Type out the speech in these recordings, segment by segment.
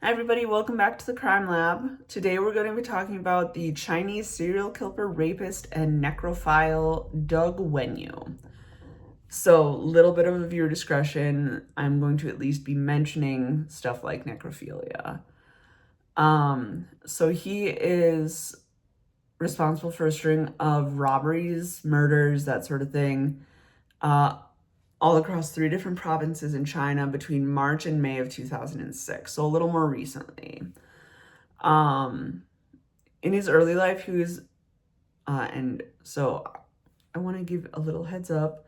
Hi everybody, welcome back to the Crime Lab. Today we're going to be talking about the Chinese serial killer, rapist, and necrophile Doug Wenyu. So, little bit of viewer discretion. I'm going to at least be mentioning stuff like necrophilia. So he is responsible for a string of robberies, murders, that sort of thing, all across 3 different provinces in China between March and May of 2006, so a little more recently. In his early life, he was, and so I want to give a little heads up.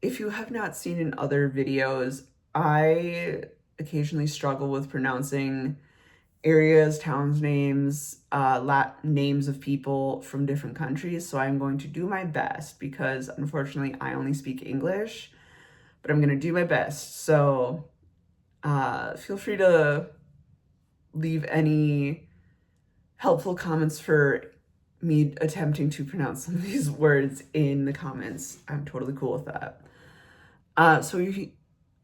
If you have not seen in other videos, I occasionally struggle with pronouncing areas, towns names, names of people from different countries. So I'm going to do my best because unfortunately I only speak English, but I'm going to do my best. So feel free to leave any helpful comments for me attempting to pronounce some of these words in the comments. I'm totally cool with that.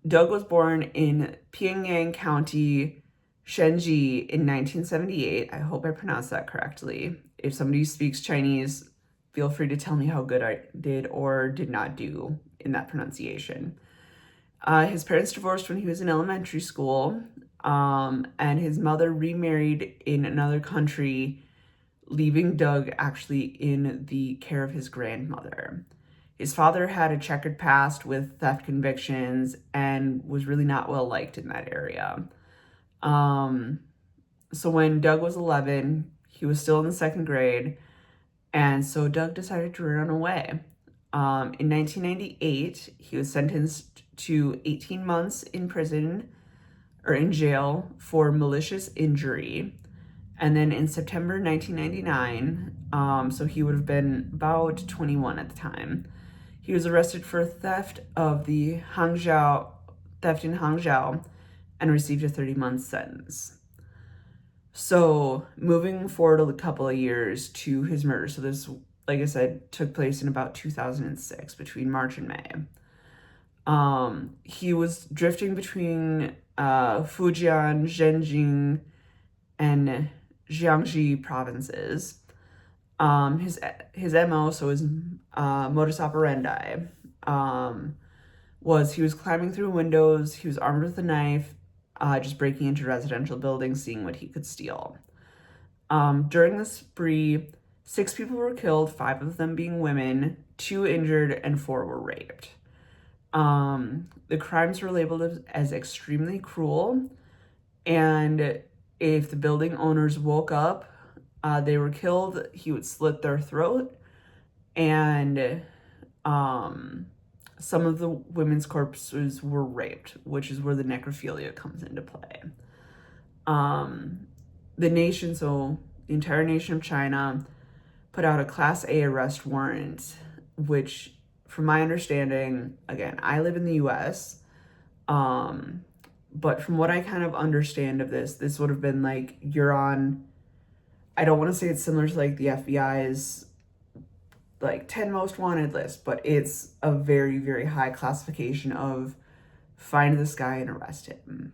Doug was born in Pyongyang County, Shenji in 1978. I hope I pronounced that correctly. If somebody speaks Chinese, feel free to tell me how good I did or did not do in that pronunciation. His parents divorced when he was in elementary school, and his mother remarried in another country, leaving Doug actually in the care of his grandmother. His father had a checkered past with theft convictions and was really not well liked in that area. So when Doug was 11, he was still in the 2nd grade, and so Doug decided to run away. In 1998, he was sentenced to 18 months in prison or in jail for malicious injury. And then in September 1999, so he would have been about 21 at the time, he was arrested for theft in Hangzhou and received a 30-month sentence. So moving forward a couple of years to his murder. So this, like I said, took place in about 2006, between March and May. He was drifting between Fujian, Zhenjiang, and Jiangxi provinces. His MO, so his modus operandi, was he was climbing through windows, he was armed with a knife, just breaking into residential buildings, seeing what he could steal. During the spree, 6 people were killed, 5 of them being women, 2 injured, and 4 were raped. The crimes were labeled as extremely cruel, and if the building owners woke up, they were killed, he would slit their throat, and some of the women's corpses were raped, which is where the necrophilia comes into play. The entire nation of China put out a Class A arrest warrant, which, from my understanding, again, I live in the US, but from what I kind of understand of this would have been like, you're on, I don't want to say it's similar to like the FBI's like 10 most wanted list, but it's a very, very high classification of find this guy and arrest him.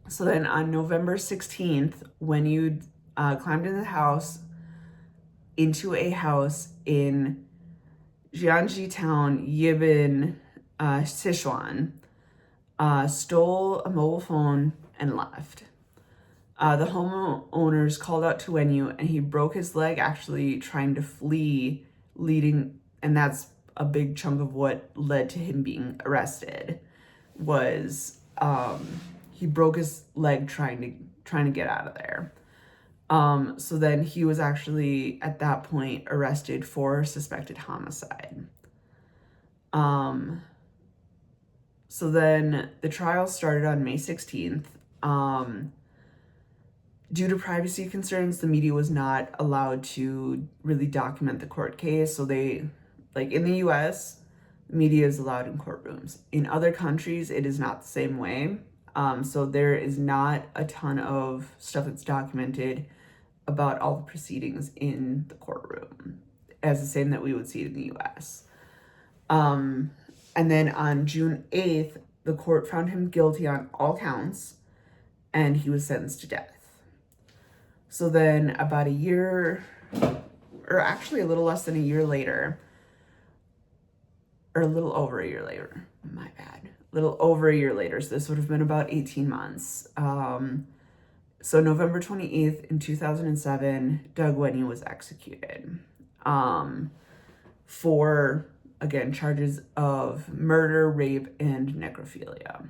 So then on November 16th, when you climbed into a house in Jiangxi town, Yibin, Sichuan, stole a mobile phone and left. The homeowners called out to Wenyu, and he broke his leg actually trying to flee, and that's a big chunk of what led to him being arrested, was he broke his leg trying to get out of there. So then he was actually at that point arrested for suspected homicide. So then the trial started on May 16th. Due to privacy concerns, the media was not allowed to really document the court case. So they, like in the US, media is allowed in courtrooms. In other countries, it is not the same way. So there is not a ton of stuff that's documented about all the proceedings in the courtroom, as the same that we would see it in the US. And then on June 8th, the court found him guilty on all counts, and he was sentenced to death. So then about a year, or actually a little less than a year later, or a little over a year later, my bad, a little over a year later, so this would have been about 18 months. So November 28th in 2007, Doug Wenyu was executed for, again, charges of murder, rape, and necrophilia.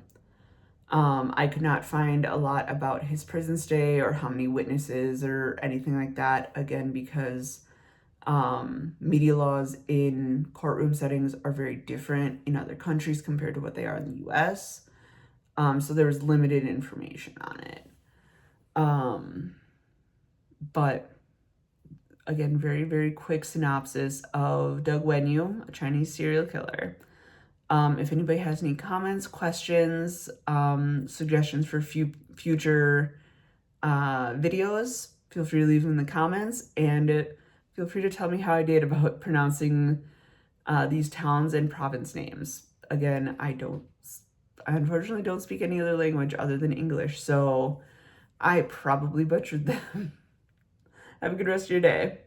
I could not find a lot about his prison stay or how many witnesses or anything like that, again, because media laws in courtroom settings are very different in other countries compared to what they are in the US. So there was limited information on it. But again, very, very quick synopsis of Doug Wenyu, a Chinese serial killer. If anybody has any comments, questions, suggestions for future videos, feel free to leave them in the comments, and feel free to tell me how I did about pronouncing these towns and province names. Again, I unfortunately don't speak any other language other than English, so I probably butchered them. Have a good rest of your day.